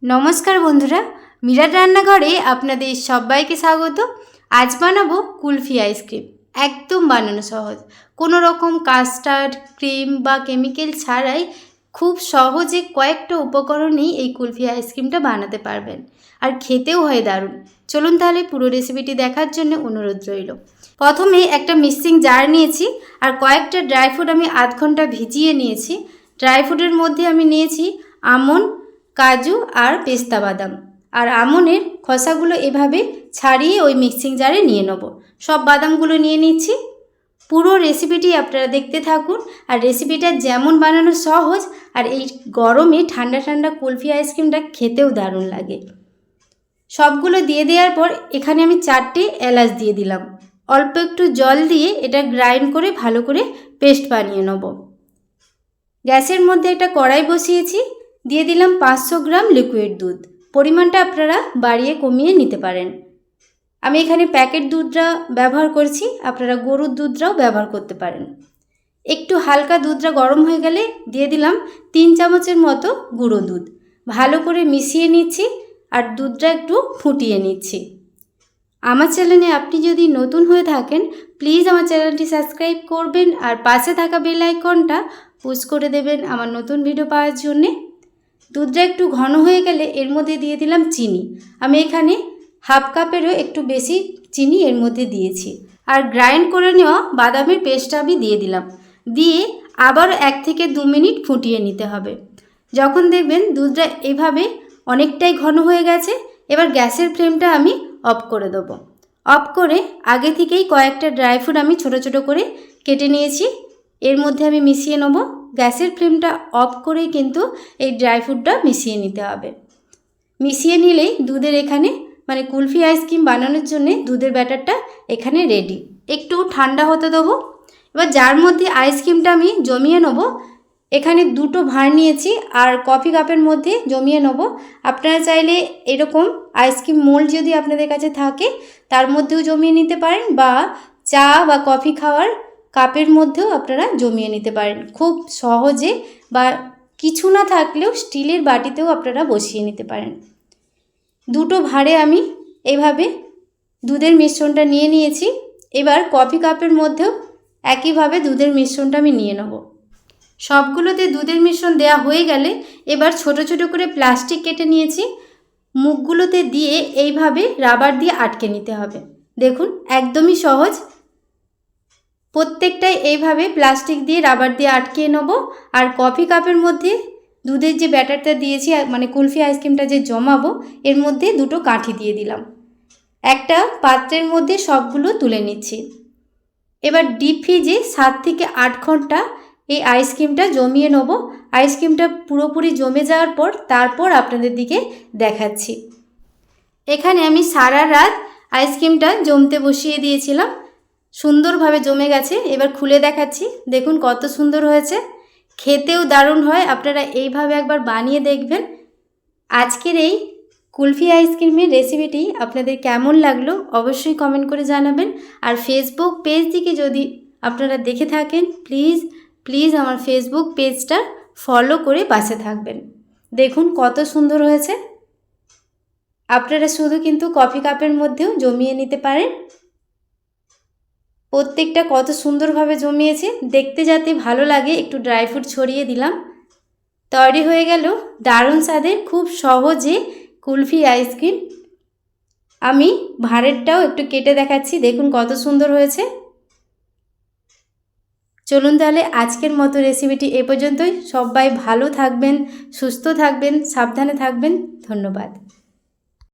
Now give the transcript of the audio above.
নমস্কার বন্ধুরা, মিরাট রান্নাঘরে আপনাদের সবাইকে স্বাগত। আজ বানাবো কুলফি আইসক্রিম। একদম বানানো সহজ, কোনো রকম কাস্টার্ড ক্রিম বা কেমিক্যাল ছাড়াই খুব সহজে কয়েকটা উপকরণেই এই কুলফি আইসক্রিমটা বানাতে পারবেন, আর খেতেও হয় দারুণ। চলুন তাহলে পুরো রেসিপিটি দেখার জন্য অনুরোধ রইল। প্রথমে একটা মিক্সিং জার নিয়েছি আর কয়েকটা ড্রাই ফ্রুট আমি আধ ঘন্টা ভিজিয়ে নিয়েছি। ড্রাই ফ্রুটের মধ্যে আমি নিয়েছি আমন্ড, কাজু আর পেস্তা বাদাম। আর আমনের খোসাগুলো এভাবে ছাড়িয়ে ওই মিক্সিং জারে নিয়ে নেব। সব বাদামগুলো নিয়ে নিচ্ছি। পুরো রেসিপিটি আপনারা দেখতে থাকুন। আর রেসিপিটা যেমন বানানো সহজ, আর এই গরমে ঠান্ডা ঠান্ডা কুলফি আইসক্রিমটা খেতেও দারুণ লাগে। সবগুলো দিয়ে দেওয়ার পর এখানে আমি 4টে এলাচ দিয়ে দিলাম। অল্প একটু জল দিয়ে এটা গ্রাইন্ড করে ভালো করে পেস্ট বানিয়ে নেব। গ্যাসের মধ্যে একটা কড়াই বসিয়েছি, দিয়ে দিলাম 500 গ্রাম লিকুইড দুধ। পরিমাণটা আপনারা বাড়িয়ে কমিয়ে নিতে পারেন। আমি এখানে প্যাকেট দুধটা ব্যবহার করছি, আপনারা গরুর দুধটাও ব্যবহার করতে পারেন। একটু হালকা দুধটা গরম হয়ে গেলে দিয়ে দিলাম 3 চামচের মতো গুঁড়ো দুধ। ভালো করে মিশিয়ে নিচ্ছি আর দুধটা একটু ফুটিয়ে নিচ্ছি। আমার চ্যানেলে আপনি যদি নতুন হয়ে থাকেন, প্লিজ আমার চ্যানেলটি সাবস্ক্রাইব করবেন আর পাশে থাকা বেল আইকনটা পুশ করে দেবেন আমার নতুন ভিডিও পাওয়ার জন্যে। দুধটা একটু ঘন হয়ে গেলে এর মধ্যে দিয়ে দিলাম চিনি। আমি এখানে হাফ কাপেরও একটু বেশি চিনি এর মধ্যে দিয়েছি। আর গ্রাইন্ড করে নেওয়া বাদামের পেস্টটা আমি দিয়ে দিলাম। দিয়ে আবার 1 থেকে 2 মিনিট ফুটিয়ে নিতে হবে। যখন দেখবেন দুধটা এভাবে অনেকটাই ঘন হয়ে গেছে, এবার গ্যাসের ফ্লেমটা আমি অফ করে দেবো। অফ করে আগে থেকেই কয়েকটা ড্রাই ফ্রুট আমি ছোট ছোট করে কেটে নিয়েছি, এর মধ্যে আমি মিশিয়ে নেব। গ্যাসের ফ্লেমটা অফ করেই কিন্তু এই ড্রাই ফ্রুটটা মিশিয়ে নিতে হবে। মিশিয়ে নিলেই দুধের এখানে মানে কুলফি আইসক্রিম বানানোর জন্য দুধের ব্যাটারটা এখানে রেডি। একটু ঠান্ডা হতে দেবো। এবার যার মধ্যে আইসক্রিমটা আমি জমিয়ে নেব, এখানে 2টো ভাঁড় নিয়েছি আর কফি কাপের মধ্যে জমিয়ে নেব। আপনারা চাইলে এরকম আইসক্রিম মোল্ড যদি আপনাদের কাছে থাকে তার মধ্যেও জমিয়ে নিতে পারেন, বা চা বা কফি খাওয়ার কাপের মধ্যেও আপনারা জমিয়ে নিতে পারেন খুব সহজে, বা কিছু না থাকলেও স্টিলের বাটিতেও আপনারা বসিয়ে নিতে পারেন। 2টো ভাঁড়ে আমি এইভাবে দুধের মিশ্রণটা নিয়ে নিয়েছি। এবার কফি কাপের মধ্যেও একইভাবে দুধের মিশ্রণটা আমি নিয়ে নেব। সবগুলোতে দুধের মিশ্রণ দেওয়া হয়ে গেলে এবার ছোট ছোট করে প্লাস্টিক কেটে নিয়েছি, মুখগুলোতে দিয়ে এইভাবে রাবার দিয়ে আটকে নিতে হবে। দেখুন একদমই সহজ। প্রত্যেকটাই এইভাবে প্লাস্টিক দিয়ে রাবার দিয়ে আটকিয়ে নেব। আর কফি কাপের মধ্যে দুধের যে ব্যাটারটা দিয়েছি মানে কুলফি আইসক্রিমটা যে জমাবো, এর মধ্যে 2টো কাঠি দিয়ে দিলাম। একটা পাত্রের মধ্যে সবগুলো তুলে নিচ্ছি। এবার ডিপ ফ্রিজে 7 থেকে 8 ঘন্টা এই আইসক্রিমটা জমিয়ে নেব। আইসক্রিমটা পুরোপুরি জমে যাওয়ার পর তারপর আপনাদের দিকে দেখাচ্ছি। এখানে আমি সারা রাত আইসক্রিমটা জমতে বসিয়ে দিয়েছিলাম, সুন্দরভাবে জমে গেছে। এবার খুলে দেখাচ্ছি, দেখুন কত সুন্দর হয়েছে, খেতেও দারুণ হয়। আপনারা এইভাবে একবার বানিয়ে দেখবেন। আজকের এই কুলফি আইসক্রিমের রেসিপিটি আপনাদের কেমন লাগলো অবশ্যই কমেন্ট করে জানাবেন। আর ফেসবুক পেজ থেকে যদি আপনারা দেখে থাকেন, প্লিজ আমার ফেসবুক পেজটা ফলো করে পাশে থাকবেন। দেখুন কত সুন্দর হয়েছে। আপনারা শুধু কিন্তু কফি কাপের মধ্যেও জমিয়ে নিতে পারেন। প্রত্যেকটা কত সুন্দরভাবে জমিয়েছে, দেখতে যাতে ভালো লাগে একটু ড্রাই ফ্রুট ছড়িয়ে দিলাম। তৈরি হয়ে গেল দারুণ স্বাদের খুব সহজে কুলফি আইসক্রিম। আমি ভাঁড়েরটাও একটু কেটে দেখাচ্ছি, দেখুন কত সুন্দর হয়েছে। চলুন তাহলে আজকের মতো রেসিপিটি এ পর্যন্তই। সবাই ভালো থাকবেন, সুস্থ থাকবেন, সাবধানে থাকবেন। ধন্যবাদ।